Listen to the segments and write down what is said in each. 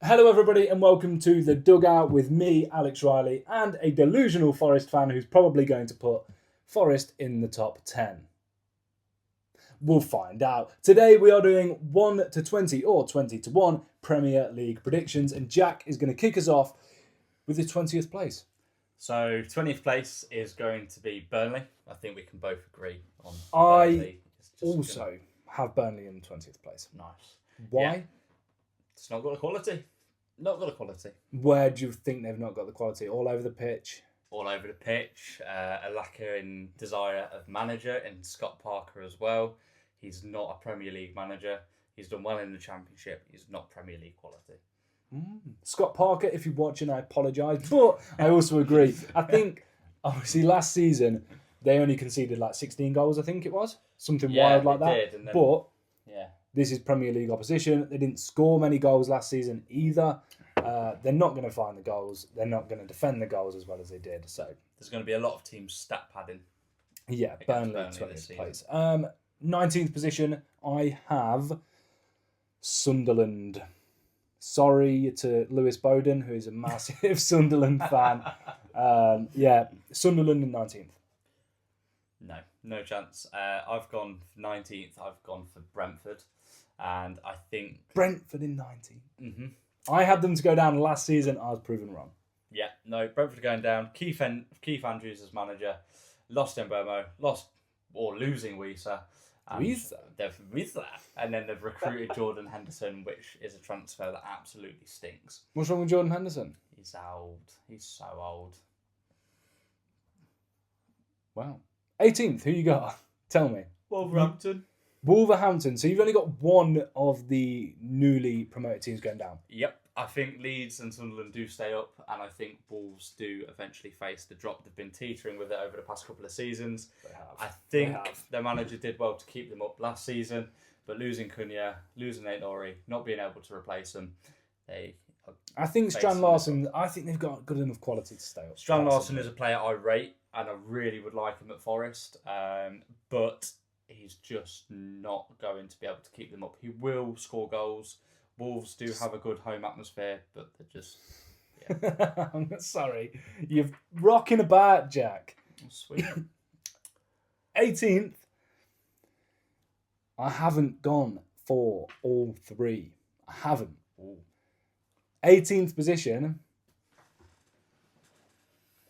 Hello, everybody, and welcome to the Dugout with me, Alex Riley, and a delusional Forest fan who's probably going to put Forest in the top 10. We'll find out. Today we are doing 1 to 20 or 20 to 1 Premier League predictions, and Jack is going to kick us off with his 20th place. So 20th place is going to be Burnley. I think we can both agree on Burnley. Also have Burnley in 20th place. Nice. Why? Yeah. It's not got the quality. Not got the quality. Where do you think they've not got the quality? All over the pitch? All over the pitch. A lack in desire of manager in Scott Parker as well. He's not a Premier League manager. He's done well in the Championship. He's not Premier League quality. Scott Parker, if you're watching, I apologise. But I also agree. I think, obviously, last season, they only conceded like 16 goals, I think it was. Something wild like that. Did, but yeah. This is Premier League opposition. They didn't score many goals last season either. They're not going to find the goals. They're not going to defend the goals as well as they did. So there's going to be a lot of teams stat padding. Yeah, Burnley 20th place. 19th position, I have Sunderland. Sorry to Lewis Bowden, who is a massive Sunderland fan. Sunderland in 19th. No chance. I've gone for 19th. I've gone for Brentford. And I think... Brentford in 19th. Mm-hmm. I had them to go down last season. I was proven wrong. Yeah, no, Brentford going down. Keith Andrews as manager. Lost Mbeumo. Losing Wisa. Wisa. And then they've recruited Jordan Henderson, which is a transfer that absolutely stinks. What's wrong with Jordan Henderson? He's old. He's so old. Wow. 18th, who you got? Tell me. Wolverhampton. So you've only got one of the newly promoted teams going down. Yep. I think Leeds and Sunderland do stay up, and I think Wolves do eventually face the drop. They've been teetering with it over the past couple of seasons. I think their manager did well to keep them up last season, but losing Cunha, losing Aït-Nouri, not being able to replace them, I think Strand Larsen, I think they've got good enough quality to stay up. Strand Larsen is a player I rate, and I really would like him at Forest, but he's just not going to be able to keep them up. He will score goals. Wolves do have a good home atmosphere, but they're just... Yeah. I'm sorry. You're rocking about, Jack. Sweet. 18th. I haven't gone for all three. I haven't. Ooh. 18th position.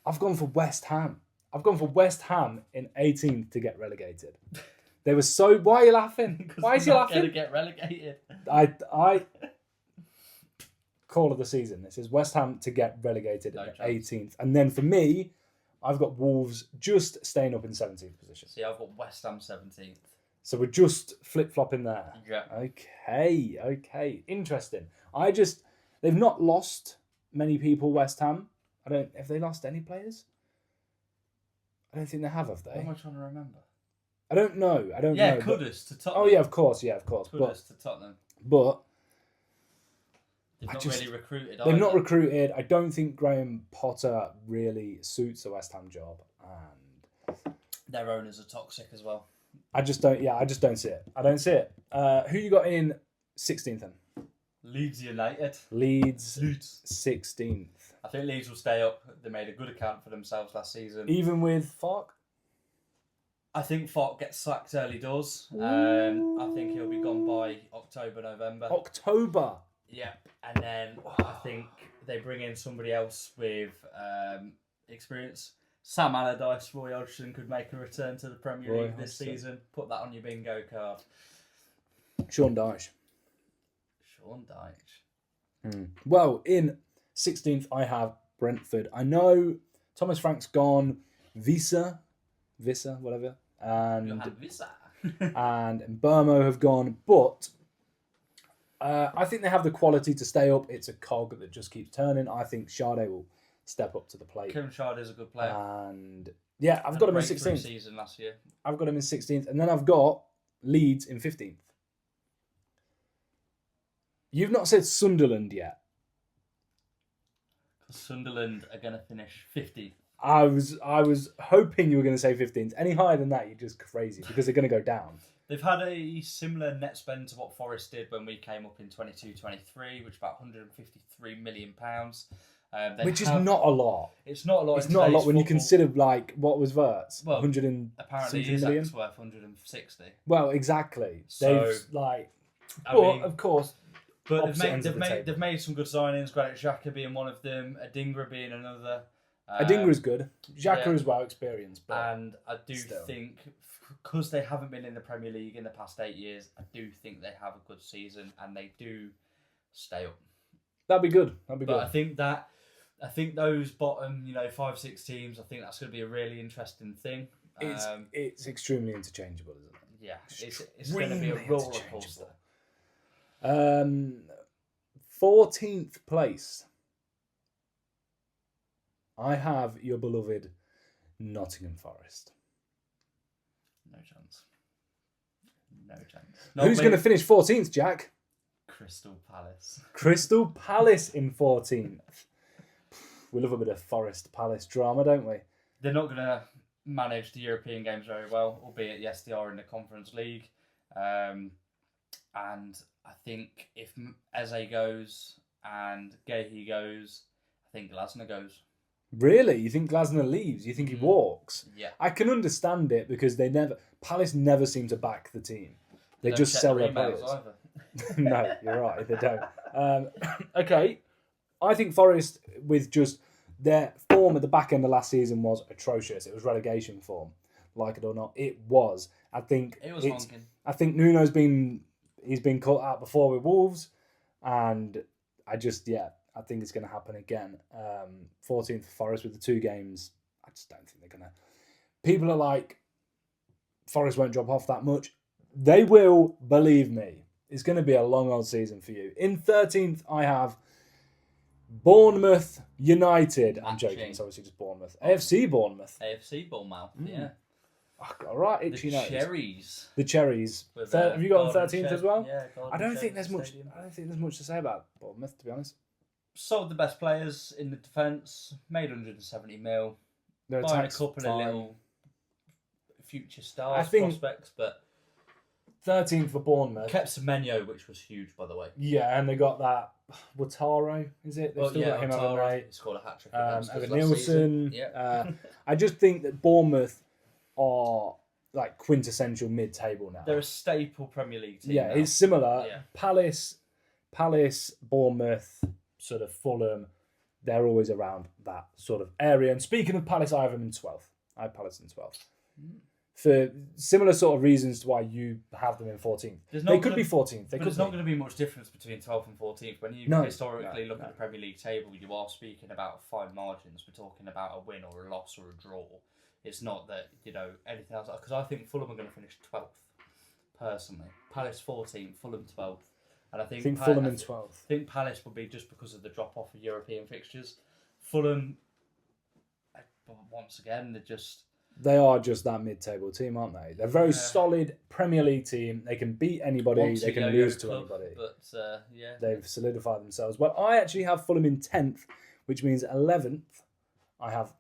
I've gone for West Ham. I've gone for West Ham in 18th to get relegated. They were so... Why are you laughing? Why is he laughing? Going to get relegated. I call of the season. This is West Ham to get relegated at 18th. And then for me, I've got Wolves just staying up in 17th position. See, I've got West Ham 17th. So we're just flip-flopping there. Yeah. Okay. Interesting. They've not lost many people, West Ham. Have they lost any players? I don't think they have they? What am I trying to remember? I don't know. Yeah, Kudus to Tottenham. Oh, yeah, of course. Kudus to Tottenham. But... They've not really recruited. They've not recruited. I don't think Graham Potter really suits a West Ham job. And their owners are toxic as well. I just don't see it. I don't see it. Who you got in 16th then? Leeds United. Leeds 16th. I think Leeds will stay up. They made a good account for themselves last season. Even with Falk? I think Falk gets sacked early doors. I think he'll be gone by October, November. October? Yeah. And then I think they bring in somebody else with experience. Sam Allardyce, Roy Hodgson could make a return to the Premier League this season. Put that on your bingo card. Sean Dyche. Well, in 16th, I have Brentford. I know Thomas Frank's gone. Visa, whatever. And Mbeumo have gone. But I think they have the quality to stay up. It's a cog that just keeps turning. I think Sade will step up to the plate. Kieran Sade is a good player. And yeah, I've got him in 16th. Season last year. I've got him in 16th. And then I've got Leeds in 15th. You've not said Sunderland yet. Sunderland are going to finish 50th. I was hoping you were going to say 15th. Any higher than that, you're just crazy because they're going to go down. They've had a similar net spend to what Forest did when we came up in 22-23, which is about £153 million. Which is not a lot. It's not a lot. It's not a lot when you consider what was Verts. Well, 100 and apparently million. Isaac's worth 160. Well, exactly. So, of course. But they've made some good signings. Granit Xhaka being one of them, Adingra being another. Adingra's good. Xhaka is well experienced, and I do think because they haven't been in the Premier League in the past 8 years, I do think they have a good season and they do stay up. That'd be good. But I think those bottom, 5-6 teams, I think that's going to be a really interesting thing. It's extremely interchangeable, isn't it? Yeah, it's going to be a roller coaster. 14th place. I have your beloved Nottingham Forest. No chance. Who's going to finish 14th, Jack? Crystal Palace. Crystal Palace in 14th. We love a bit of Forest Palace drama, don't we? They're not going to manage the European games very well, albeit yes, they are in the Conference League. And I think if Eze goes and Gehi goes, I think Glasner goes. Really? You think Glasner leaves? You think he walks? Yeah. I can understand it because Palace never seem to back the team. They just sell their players. No, you're right. They don't. Okay. I think Forest, with just their form at the back end of last season, was atrocious. It was relegation form, like it or not. It was. I think it was honking. I think Nuno's been caught out before with Wolves, and I think it's going to happen again. 14th for Forest with the 2 games. I just don't think they're going to. People are like, Forest won't drop off that much. They will, believe me. It's going to be a long old season for you. In 13th, I have Bournemouth United. I'm joking. It's obviously just Bournemouth. AFC Bournemouth. AFC Bournemouth, yeah. All right, itchy nose. Cherries. The Cherries. Have you got on 13th as well? Yeah, I don't think there's much to say about Bournemouth, to be honest. Sold the best players in the defence. Made 170 mil. Buying a couple of little future stars, prospects, but 13th for Bournemouth. Kept Semenyo, which was huge, by the way. Yeah, and they got that Wataro, is it? They've still got him, haven't they? He scored a hat-trick Evan Nielsen. Yeah. I just think that Bournemouth are like quintessential mid-table now. They're a staple Premier League team. Yeah, now. It's similar. Yeah. Palace, Bournemouth, sort of Fulham. They're always around that sort of area. And speaking of Palace, I have them in 12th. I have Palace in 12th. For similar sort of reasons to why you have them in 14th. They could be 14th. There's not going to be much difference between 12th and 14th. When you historically look at the Premier League table, you are speaking about fine margins. We're talking about a win or a loss or a draw. It's not that, anything else. Because I think Fulham are going to finish 12th, personally. Palace 14th, Fulham 12th. And I think Fulham in 12th. I think Palace will be just because of the drop-off of European fixtures. Fulham, once again, They are just that mid-table team, aren't they? They're a very solid Premier League team. They can beat anybody. They can lose to anybody. But, They've solidified themselves. Well, I actually have Fulham in 10th, which means 11th, I have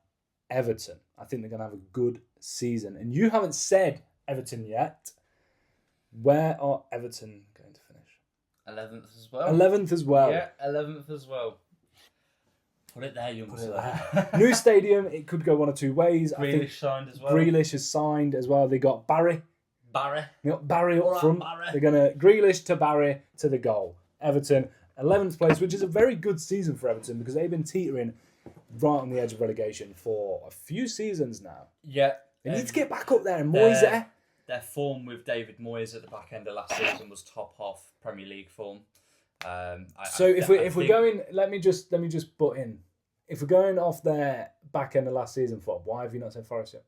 Everton. I think they're going to have a good season. And you haven't said Everton yet. Where are Everton going to finish? 11th as well. 11th as well. Yeah, 11th as well. Put it there, young sir. New stadium, it could go one or two ways. Grealish signed as well. Grealish has signed as well. They got Barry. They got Barry up front. Barry. They're going to Grealish to Barry to the goal. Everton, 11th place, which is a very good season for Everton because they've been teetering right on the edge of relegation for a few seasons now. Yeah. They need to get back up there. And Moyes there. Their form with David Moyes at the back end of last season was top half Premier League form. If we're going, let me just butt in. If we're going off their back end of last season form, why have you not said Forest yet?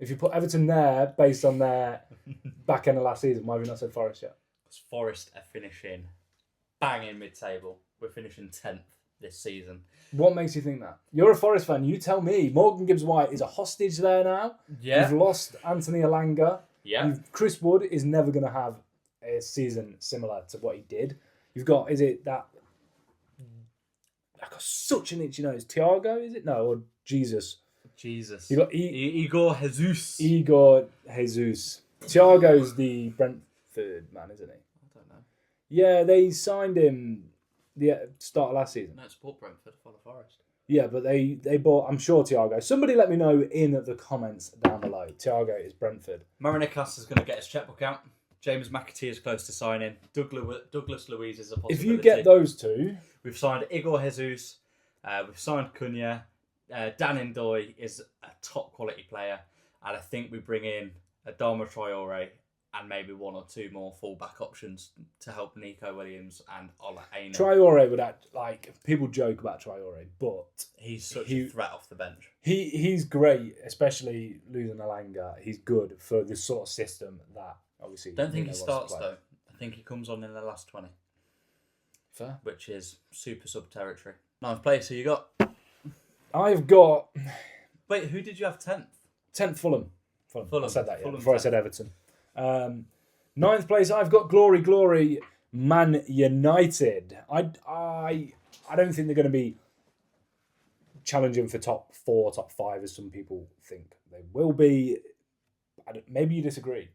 If you put Everton there based on their back end of last season, why have you not said Forest yet? Because Forest are finishing bang in mid-table. We're finishing 10th this season. What makes you think that? You're a Forest fan. You tell me. Morgan Gibbs-White is a hostage there now. Yeah. You've lost Anthony Elanga. Yeah. Chris Wood is never going to have a season similar to what he did. You've got, is it that... I've got such an itchy nose. Thiago, is it? No, or Jesus. Jesus. You got Igor Jesus. Igor Jesus. Thiago's the Brentford man, isn't he? I don't know. Yeah, they signed him the start of last season. No, support Brentford, follow Forest. Yeah, but they bought, I'm sure, Thiago. Somebody let me know in the comments down below. Thiago is Brentford. Marinicas is going to get his checkbook out. James McAtee is close to signing. Douglas Luiz is a possibility. If you get those two... We've signed Igor Jesus. We've signed Cunha. Dan Ndoye is a top quality player. And I think we bring in Adama Traore and maybe one or two more full-back options to help Nico Williams and Ola Aina. Traore would act like... People joke about Traore, but... He's such a threat off the bench. He's great, especially losing Alanga. He's good for the sort of system that, obviously... Don't think he starts, though. I think he comes on in the last 20. Fair. Which is super sub-territory. 9th place, who you got? I've got... Wait, who did you have 10th? 10th, Fulham. I said that, yeah, Fulham before 10th. I said Everton. 9th place, I've got Glory, Man United. I don't think they're going to be challenging for top 4, top 5, as some people think they will be. Maybe you disagree.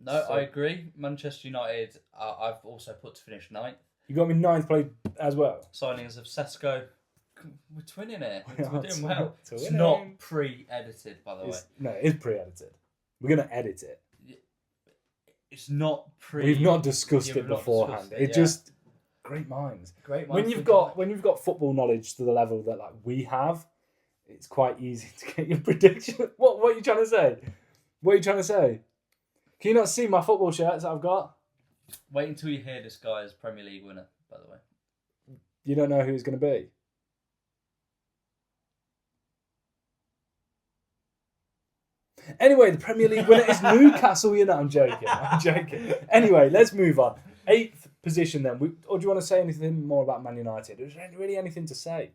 No, I agree. Manchester United, I've also put to finish 9th. You got me 9th place as well. Signings of Sesko. We're twinning it. We're doing Twinning. well. It's not pre-edited, by the way. No, it is pre-edited. We're going to edit it. It's not We've not discussed it beforehand. It just great minds. When you've got football knowledge to the level that like we have, it's quite easy to get your prediction. What are you trying to say? Can you not see my football shirts that I've got? Wait until you hear this guy's Premier League winner, by the way. You don't know who it's going to be? Anyway, the Premier League winner is Newcastle. I'm joking. Anyway, let's move on. 8th position then. Or do you want to say anything more about Man United? Is there really anything to say?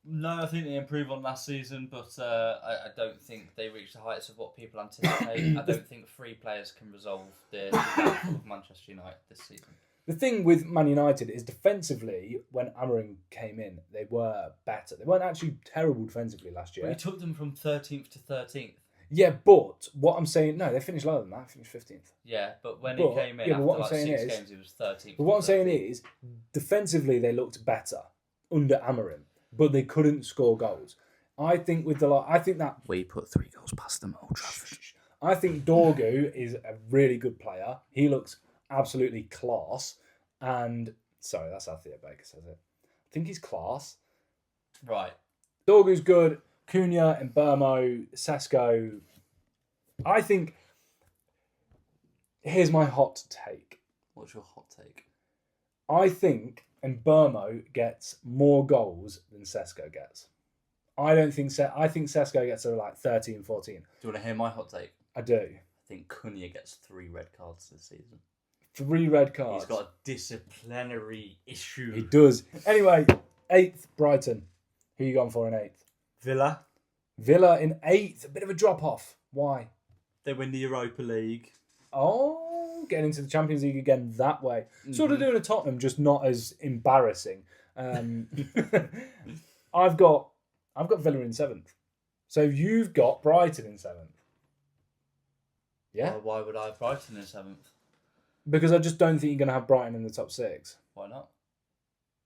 No, I think they improved on last season, but I don't think they reached the heights of what people anticipate. I don't think 3 players can resolve the downfall of Manchester United this season. The thing with Man United is defensively, when Amorim came in, they were better. They weren't actually terrible defensively last year. But he took them from 13th to 13th. Yeah, but what I'm saying... No, they finished lower than that. Finished 15th. Yeah, but when he came in after 6 games, he was 13th. But what I'm saying is, defensively, they looked better under Amorim, but they couldn't score goals. I think with that... We put 3 goals past them at Old Trafford. I think Dorgu is a really good player. He looks absolutely class. And... Sorry, that's how Theo Baker says it. I think he's class. Right. Dorgu's good. Cunha, Mbermo, Sesko. I think... Here's my hot take. What's your hot take? I think Mbermo gets more goals than Sesko gets. I think Sesko gets like 13, 14. Do you want to hear my hot take? I do. I think Cunha gets 3 red cards this season. 3 red cards? He's got a disciplinary issue. He does. Anyway, 8th, Brighton. Who you gone for in 8th? Villa in 8th. A bit of a drop-off. Why? They win the Europa League. Oh, getting into the Champions League again that way. Sort of doing a Tottenham, just not as embarrassing. I've got Villa in 7th. So you've got Brighton in 7th. Yeah? Well, why would I have Brighton in 7th? Because I just don't think you're going to have Brighton in the top 6. Why not?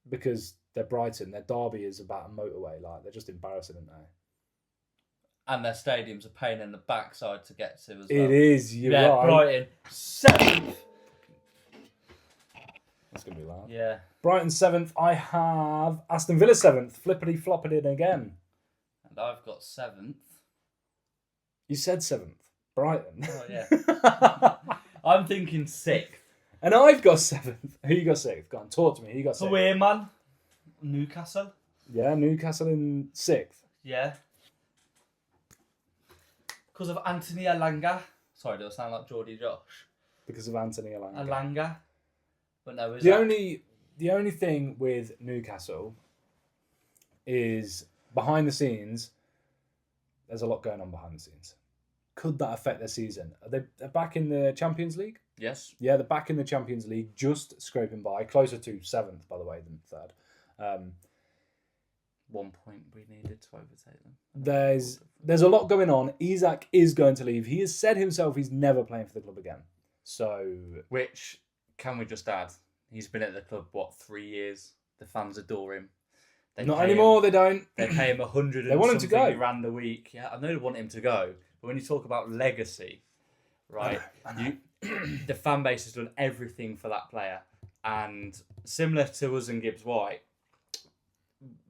Because they're Brighton. Their derby is about a motorway. Like, they're just embarrassing, aren't they? And their stadium's a pain in the backside to get to as well. It is, you're right. Brighton 7th. That's going to be loud. Yeah. Brighton 7th. I have Aston Villa 7th. Flippity floppity again. And I've got 7th. You said 7th. Brighton. Oh, yeah. I'm thinking 6th. And I've got 7th. Who you got 6th? Go on, talk to me. Who you got 6th? Away man. Newcastle. Yeah, Newcastle in 6th. Yeah. Because of Anthony Alanga. Sorry, do I sound like Geordie Josh? Because of Anthony Alanga. But no, the only thing with Newcastle is behind the scenes, there's a lot going on behind the scenes. Could that affect their season? They're back in the Champions League? Yes. Yeah, they're back in the Champions League, just scraping by. Closer to 7th, by the way, than 3rd. 1 point we needed to overtake them. There's a lot going on. Isak is going to leave. He has said himself he's never playing for the club again. So, which can we just add? He's been at the club 3 years. The fans adore him. Not anymore. They don't. They pay him 100. They want him to go. Rand a week. Yeah, I know they want him to go. But when you talk about legacy, right? I know. The fan base has done everything for that player, and similar to us and Gibbs White.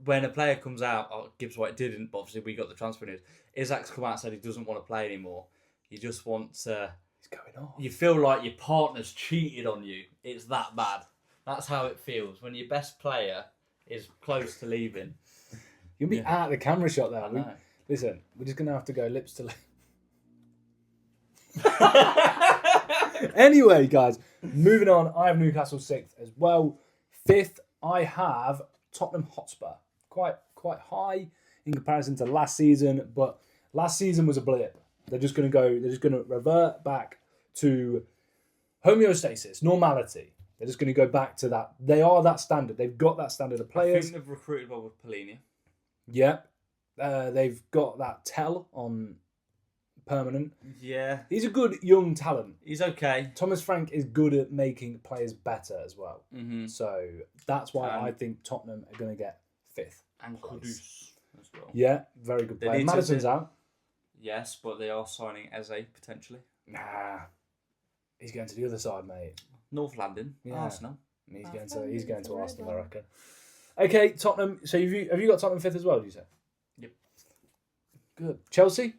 When a player comes out, Gibbs White didn't, but obviously we got the transfer news. Isak's come out and said he doesn't want to play anymore. You just want to. He's going on. You feel like your partner's cheated on you. It's that bad. That's how it feels when your best player is close to leaving. You'll be out of the camera shot there. I know. Listen, we're just going to have to go lips to lips. Anyway, guys, moving on. I have Newcastle 6th as well. 5th, I have Tottenham Hotspur. Quite high in comparison to last season, but last season was a blip. They're just going to revert back to homeostasis, normality. They're just going to go back to that. They are that standard. They've got that standard of players. I think they've recruited well with Polini. Yeah. They've got that Tell on permanent. Yeah. He's a good young talent. He's okay. Thomas Frank is good at making players better as well. Mm-hmm. So that's why I think Tottenham are going to get 5th. And Kudus as well. Yeah, very good player. Madison's out. Yes, but they are signing Eze potentially. Nah. He's going to the other side, mate. North London, Yeah. Arsenal. He's going to Arsenal, I reckon. Okay, Tottenham. So have you got Tottenham 5th as well, did you say? Yep. Good. Chelsea?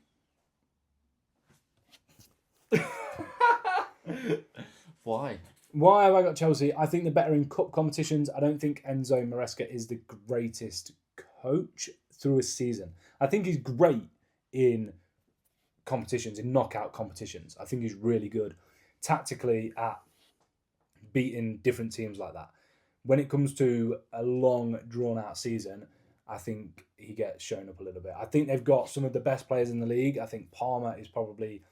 Why? Why have I got Chelsea? I think they're better in cup competitions. I don't think Enzo Maresca is the greatest coach through a season. I think he's great in competitions, in knockout competitions. I think he's really good tactically at beating different teams like that. When it comes to a long, drawn-out season, I think he gets shown up a little bit. I think they've got some of the best players in the league. I think Palmer is probably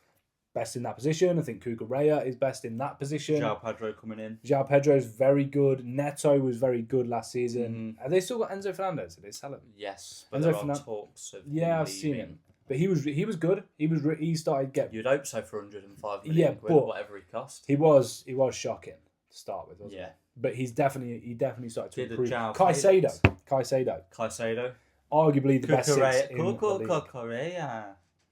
best in that position. I think Cucurella is best in that position. João Pedro coming in. João Pedro is very good. Neto was very good last season. Have they still got Enzo Fernandez? Did they sell him? Yes, but Enzo there are Fernandez. talks of I've seen him. But he was good. He started getting. You'd hope so for 105 million quid, but whatever he cost. He was shocking to start with, wasn't Yeah. he? But he definitely started to improve. João Caicedo. Arguably the best 6 in the league.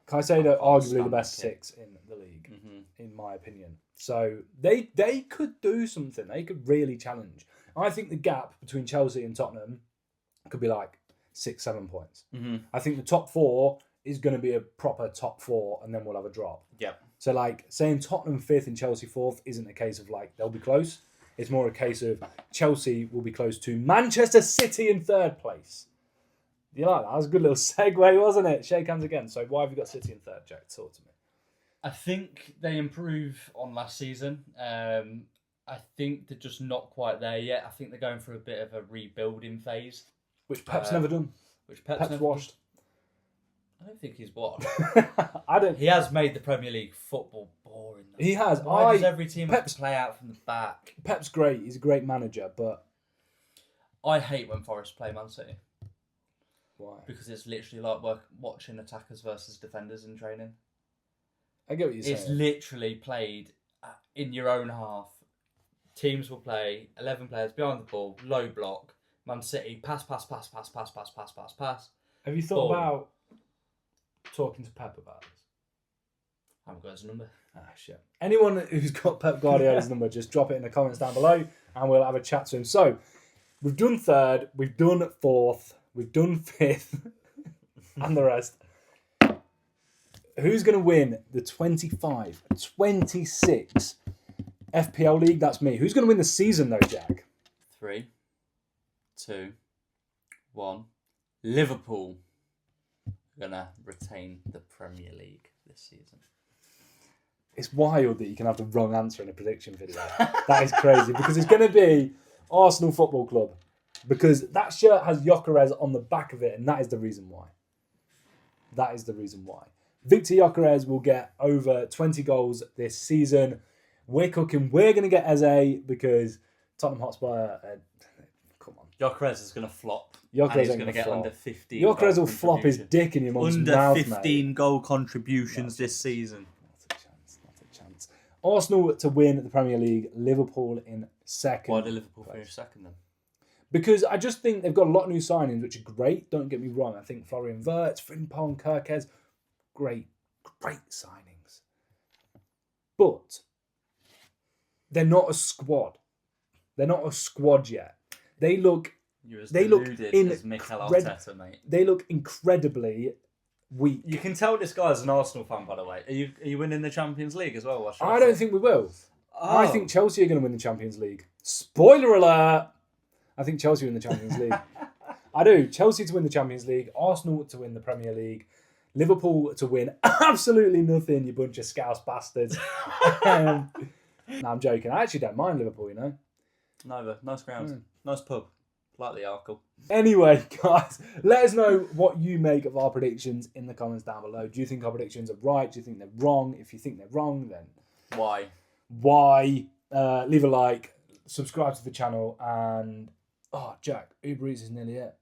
Caicedo, arguably the best 6 in the league, in my opinion. So they could do something. They could really challenge. I think the gap between Chelsea and Tottenham could be like 6-7 points. I think the top 4 is going to be a proper top 4, and then we'll have a drop. Yep. So like saying Tottenham 5th and Chelsea 4th isn't a case of like they'll be close. It's more a case of Chelsea will be close to Manchester City in 3rd place. You like that? That was a good little segue, wasn't it? Shake hands again. So why have you got City in 3rd, Jack? Talk to me. I think they improve on last season. I think they're just not quite there yet. I think they're going through a bit of a rebuilding phase. Which Pep's never done. Which Pep's never washed. Done. I don't think he's washed. I don't. He has made the Premier League football boring, though. He has. Why does every team have to play out from the back? Pep's great. He's a great manager, but I hate when Forest play Man City. Why? Because it's literally like watching attackers versus defenders in training. I get what you're saying. It's literally played in your own half. Teams will play 11 players behind the ball, low block. Man City pass. Have you thought about talking to Pep about this? I haven't got his number. Ah, shit. Anyone who's got Pep Guardiola's number, just drop it in the comments down below and we'll have a chat to him. So, we've done 3rd, we've done 4th, we've done 5th, and the rest. Who's going to win the 25-26 FPL League? That's me. Who's going to win the season, though, Jack? 3, 2, 1. Liverpool are going to retain the Premier League this season. It's wild that you can have the wrong answer in a prediction video. That is crazy because it's going to be Arsenal Football Club because that shirt has Gyökeres on the back of it and that is the reason why. Victor Gyökeres will get over 20 goals this season. We're cooking. We're going to get Eze because Tottenham Hotspur... come on. Gyökeres is going to flop and Gyökeres he's ain't going to gonna get flop. under 15. Gyökeres goal will flop his contribution. dick in your mum's Under mouth, 15 mate. goal contributions this season. Not a chance. Not a chance. Arsenal to win the Premier League. Liverpool in second. Why did Liverpool finish second then? Because I just think they've got a lot of new signings, which are great. Don't get me wrong. I think Florian Wirtz, Frimpong, Kirkes, great signings. But they're not a squad. They're not a squad yet. They look. You're as They look deluded as Mikel Arteta, mate. They look incredibly weak. You can tell this guy's an Arsenal fan, by the way. Are you winning the Champions League as well? I don't think we will. Oh. I think Chelsea are going to win the Champions League. Spoiler alert! I think Chelsea win the Champions League. I do. Chelsea to win the Champions League. Arsenal to win the Premier League. Liverpool to win absolutely nothing, you bunch of scouse bastards. No, I'm joking. I actually don't mind Liverpool, you know. Neither. Nice ground. Nice pub. Like the Arkle. Anyway, guys, let us know what you make of our predictions in the comments down below. Do you think our predictions are right? Do you think they're wrong? If you think they're wrong, then why? Leave a like, subscribe to the channel, and Jack, Uber Eats is nearly it.